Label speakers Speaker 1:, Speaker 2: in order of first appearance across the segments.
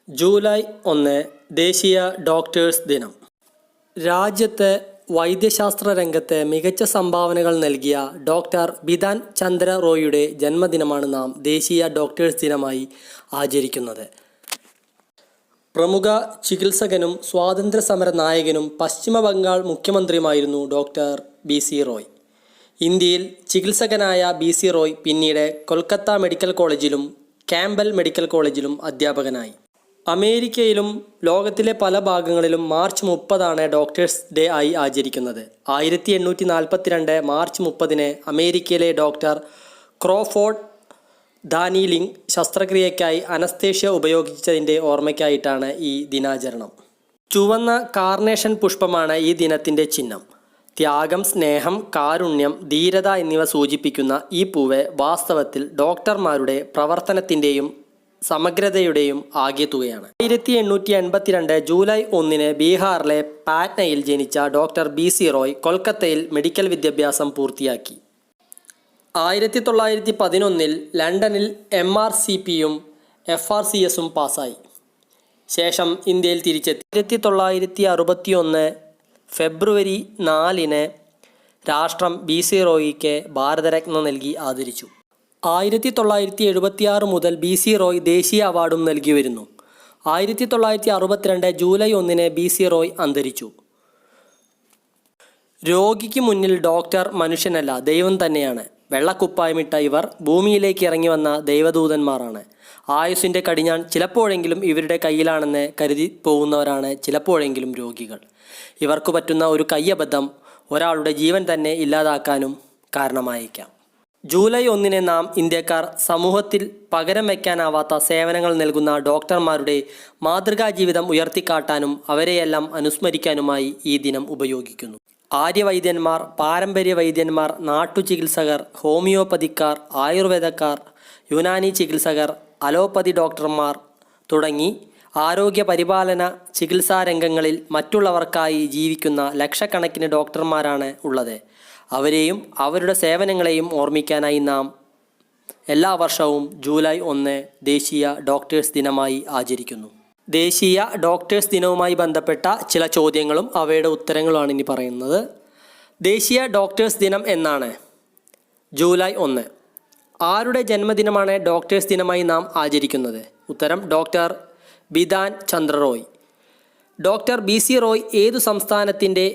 Speaker 1: July 1 ദേശീയ doctors ദിനം. രാജ്യത്ത് വൈദ്യശാസ്ത്ര രംഗത്ത് മികച്ച സംഭാവനകൾ നൽകിയ ഡോക്ടർ ബിധാൻ ചന്ദ്ര റോയിയുടെ ജന്മദിനമാണ് നാം ദേശീയ ഡോക്ടേഴ്സ് ദിനമായി ആചരിക്കുന്നത്. പ്രമുഖ ചികിത്സകനും സ്വാതന്ത്ര്യസമര നായകനും പശ്ചിമ ബംഗാൾ മുഖ്യമന്ത്രിയുമായിരുന്നു ഡോക്ടർ ബി.സി. റോയ്. ഇന്ത്യയിൽ ചികിത്സകനായ ബി.സി. റോയ് പിന്നീട് കൊൽക്കത്ത മെഡിക്കൽ കോളേജിലും ക്യാമ്പൽ മെഡിക്കൽ കോളേജിലും അധ്യാപകനായി. അമേരിക്കയിലും ലോകത്തിലെ പല ഭാഗങ്ങളിലും മാർച്ച് 30 ഡോക്ടേഴ്സ് ഡേ ആയി ആചരിക്കുന്നത്. 1842 മാർച്ച് 30 അമേരിക്കയിലെ ഡോക്ടർ ക്രോഫോർഡ് ഡാനിലിംഗ് ശസ്ത്രക്രിയയ്ക്കായി അനസ്തേഷ്യ ഉപയോഗിച്ചതിൻ്റെ ഓർമ്മയ്ക്കായിട്ടാണ് ഈ ദിനാചരണം. ചുവന്ന കാർണേഷൻ പുഷ്പമാണ് ഈ ദിനത്തിൻ്റെ ചിഹ്നം. ത്യാഗം, സ്നേഹം, കാരുണ്യം, ധീരത എന്നിവ സൂചിപ്പിക്കുന്ന ഈ പൂവ് വാസ്തവത്തിൽ ഡോക്ടർമാരുടെ പ്രവർത്തനത്തിൻ്റെയും സമഗ്രതയുടെയും ആകെത്തുകയാണ്. 1882 ജൂലൈ 1 ബീഹാറിലെ പാറ്റ്നയിൽ ജനിച്ച ഡോക്ടർ ബി.സി. റോയ് കൊൽക്കത്തയിൽ മെഡിക്കൽ വിദ്യാഭ്യാസം പൂർത്തിയാക്കി. 1911 ലണ്ടനിൽ MRCPയും FRCSും പാസ്സായി. ശേഷം ഇന്ത്യയിൽ തിരിച്ചെത്തി. 1961 ഫെബ്രുവരി 4 രാഷ്ട്രം ബി.സി. റോയിക്ക് ഭാരതരത്ന നൽകി ആദരിച്ചു. 1976 മുതൽ ബി.സി. റോയ് ദേശീയ അവാർഡും നൽകി വരുന്നു. 1962 ജൂലൈ 1 ബി.സി. റോയ് അന്തരിച്ചു. രോഗിക്ക് മുന്നിൽ ഡോക്ടർ മനുഷ്യനല്ല, ദൈവം തന്നെയാണ്. വെള്ളക്കുപ്പായമിട്ട ഇവർ ഭൂമിയിലേക്ക് ഇറങ്ങി വന്ന ദൈവദൂതന്മാരാണ്. ആയുസ്സിൻ്റെ കടിഞ്ഞാൺ ചിലപ്പോഴെങ്കിലും ഇവരുടെ കയ്യിലാണെന്ന് കരുതി പോകുന്നവരാണ് ചിലപ്പോഴെങ്കിലും രോഗികൾ. ഇവർക്ക് പറ്റുന്ന ഒരു കയ്യബദ്ധം ഒരാളുടെ ജീവൻ തന്നെ ഇല്ലാതാക്കാനും കാരണമായേക്കാം. ജൂലൈ 1 നാം ഇന്ത്യക്കാർ സമൂഹത്തിൽ പകരം വയ്ക്കാനാവാത്ത സേവനങ്ങൾ നൽകുന്ന ഡോക്ടർമാരുടെ മാതൃകാ ജീവിതം ഉയർത്തിക്കാട്ടാനും അവരെയെല്ലാം അനുസ്മരിക്കാനുമായി ഈ ദിനം ഉപയോഗിക്കുന്നു. ആര്യവൈദ്യന്മാർ, പാരമ്പര്യ വൈദ്യന്മാർ, നാട്ടുചികിത്സകർ, ഹോമിയോപ്പതിക്കാർ, ആയുർവേദക്കാർ, യുനാനി ചികിത്സകർ, അലോപ്പതി ഡോക്ടർമാർ തുടങ്ങി ആരോഗ്യ പരിപാലന ചികിത്സാ രംഗങ്ങളിൽ മറ്റുള്ളവർക്കായി ജീവിക്കുന്ന ലക്ഷക്കണക്കിന് ഡോക്ടർമാരാണ് ഉള്ളത്. അവരെയും അവരുടെ സേവനങ്ങളെയും ഓർമ്മിക്കാനായി നാം എല്ലാ വർഷവും ജൂലൈ 1 ദേശീയ ഡോക്ടേഴ്സ് ദിനമായി ആചരിക്കുന്നു. ദേശീയ ഡോക്ടേഴ്സ് ദിനവുമായി ബന്ധപ്പെട്ട ചില ചോദ്യങ്ങളും അവയുടെ ഉത്തരങ്ങളുമാണ് ഇനി പറയുന്നത്. ദേശീയ ഡോക്ടേഴ്സ് ദിനം എന്നാണ്? ജൂലൈ 1. ആരുടെ ജന്മദിനമാണ് ഡോക്ടേഴ്സ് ദിനമായി നാം ആചരിക്കുന്നത്? ഉത്തരം ഡോക്ടർ ബിധാൻ ചന്ദ്ര റോയ്. ഡോക്ടർ ബി.സി. റോയ് ഏതു സംസ്ഥാനത്തിൻ്റെ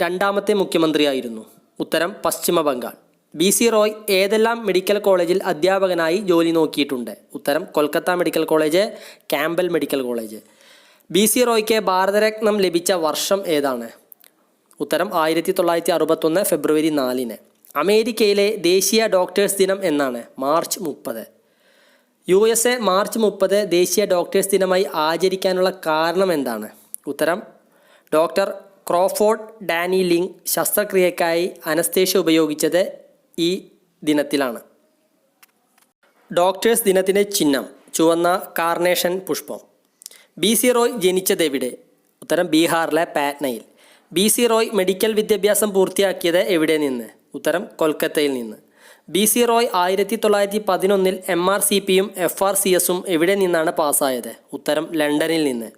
Speaker 1: 2ാമത്തെ മുഖ്യമന്ത്രിയായിരുന്നു? ഉത്തരം പശ്ചിമ ബംഗാൾ. ബി.സി. റോയ് ഏതെല്ലാം മെഡിക്കൽ കോളേജിൽ അധ്യാപകനായി ജോലി നോക്കിയിട്ടുണ്ട്? ഉത്തരം Kolkata medical college, Campbell medical college. B C. റോയ്ക്ക് ഭാരതരത്നം ലഭിച്ച വർഷം ഏതാണ്? ഉത്തരം 1961 ഫെബ്രുവരി 4. അമേരിക്കയിലെ ദേശീയ ഡോക്ടേഴ്സ് ദിനം എന്നാണ്? മാർച്ച് 30. USA മാർച്ച് 30 ദേശീയ ഡോക്ടേഴ്സ് ദിനമായി ആചരിക്കാനുള്ള കാരണം എന്താണ്? ഉത്തരം ഡോക്ടർ ക്രോഫോർഡ് ഡാനിലിംഗ് ശസ്ത്രക്രിയയ്ക്കായി അനസ്തേഷ്യ ഉപയോഗിച്ചത് ഈ ദിനത്തിലാണ്. ഡോക്ടേഴ്സ് ദിനത്തിൻ്റെ ചിഹ്നം ചുവന്ന കാർണേഷൻ പുഷ്പം. ബി.സി. റോയ് ജനിച്ചതെവിടെ? ഉത്തരം ബീഹാറിലെ പാറ്റ്നയിൽ. ബി.സി. റോയ് മെഡിക്കൽ വിദ്യാഭ്യാസം പൂർത്തിയാക്കിയത് എവിടെ നിന്ന്? ഉത്തരം കൊൽക്കത്തയിൽ നിന്ന്. ബി.സി. റോയ് 1911 MRCPയും FRCSും എവിടെ നിന്നാണ് പാസ്സായത്? ഉത്തരം ലണ്ടനിൽ നിന്ന്.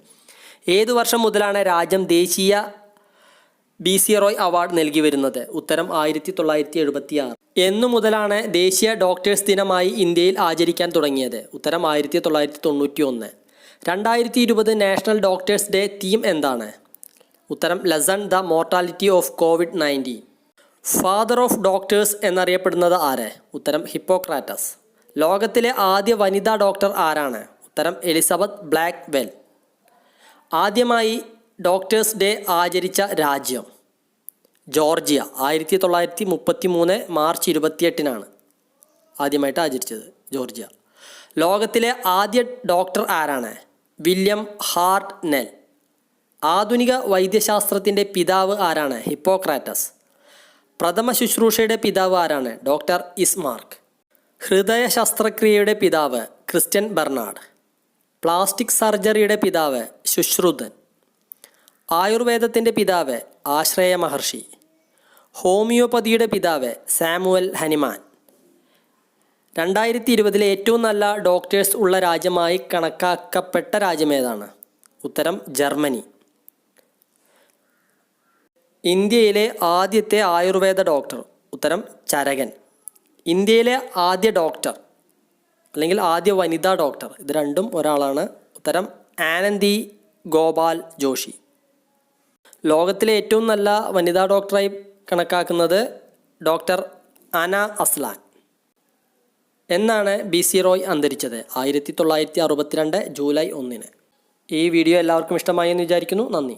Speaker 1: ഏതു വർഷം മുതലാണ് രാജ്യം ദേശീയ ബി.സി. റോയ് അവാർഡ് നൽകി വരുന്നത്? ഉത്തരം 1976. എന്നു മുതലാണ് ദേശീയ ഡോക്ടേഴ്സ് ദിനമായി ഇന്ത്യയിൽ ആചരിക്കാൻ തുടങ്ങിയത്? ഉത്തരം 1991. 2020 നാഷണൽ ഡോക്ടേഴ്സ് ഡേ തീം എന്താണ്? ഉത്തരം lesson the mortality of COVID-19. Father of doctors എന്നറിയപ്പെടുന്നത് ആര്? ഉത്തരം ഹിപ്പോക്രാറ്റസ്. ലോകത്തിലെ ആദ്യ വനിതാ ഡോക്ടർ ആരാണ്? ഉത്തരം എലിസബത്ത് ബ്ലാക്ക്വെൽ. ആദ്യമായി ഡോക്ടേഴ്സ് ഡേ ആചരിച്ച രാജ്യം? ജോർജിയ. 1933 മാർച്ച് 28 ആദ്യമായിട്ട് ആചരിച്ചത് ജോർജിയ. ലോകത്തിലെ ആദ്യ ഡോക്ടർ ആരാണ്? വില്യം ഹാർട്ട്നെൽ. ആധുനിക വൈദ്യശാസ്ത്രത്തിൻ്റെ പിതാവ് ആരാണ്? ഹിപ്പോക്രാറ്റസ്. പ്രഥമ ശുശ്രൂഷയുടെ പിതാവ് ആരാണ്? ഡോക്ടർ ഇസ്മാർക്ക്. ഹൃദയ ശസ്ത്രക്രിയയുടെ പിതാവ്? Christian Bernard. പ്ലാസ്റ്റിക് സർജറിയുടെ പിതാവ്? ശുശ്രുതൻ. ആയുർവേദത്തിൻ്റെ പിതാവ്? ആശ്രയ മഹർഷി. ഹോമിയോപ്പതിയുടെ പിതാവ്? Samuel Hahnemann. 2020 ഏറ്റവും നല്ല ഡോക്ടേഴ്സ് ഉള്ള രാജ്യമായി കണക്കാക്കപ്പെട്ട രാജ്യമേതാണ്? ഉത്തരം ജർമ്മനി. ഇന്ത്യയിലെ ആദ്യത്തെ ആയുർവേദ ഡോക്ടർ? ഉത്തരം ചരകൻ. ഇന്ത്യയിലെ ആദ്യ ഡോക്ടർ അല്ലെങ്കിൽ ആദ്യ വനിതാ ഡോക്ടർ? ഇത് രണ്ടും ഒരാളാണ്. ഉത്തരം ആനന്ദി ഗോപാൽ ജോഷി. ലോകത്തിലെ ഏറ്റവും നല്ല വനിതാ ഡോക്ടറായി കണക്കാക്കുന്നത് ഡോക്ടർ അന അസ്ലാൻ. എന്നാണ് BC റോയ് അന്തരിച്ചത്? 1962 ജൂലൈ 1. ഈ വീഡിയോ എല്ലാവർക്കും ഇഷ്ടമായി എന്ന് വിചാരിക്കുന്നു. നന്ദി.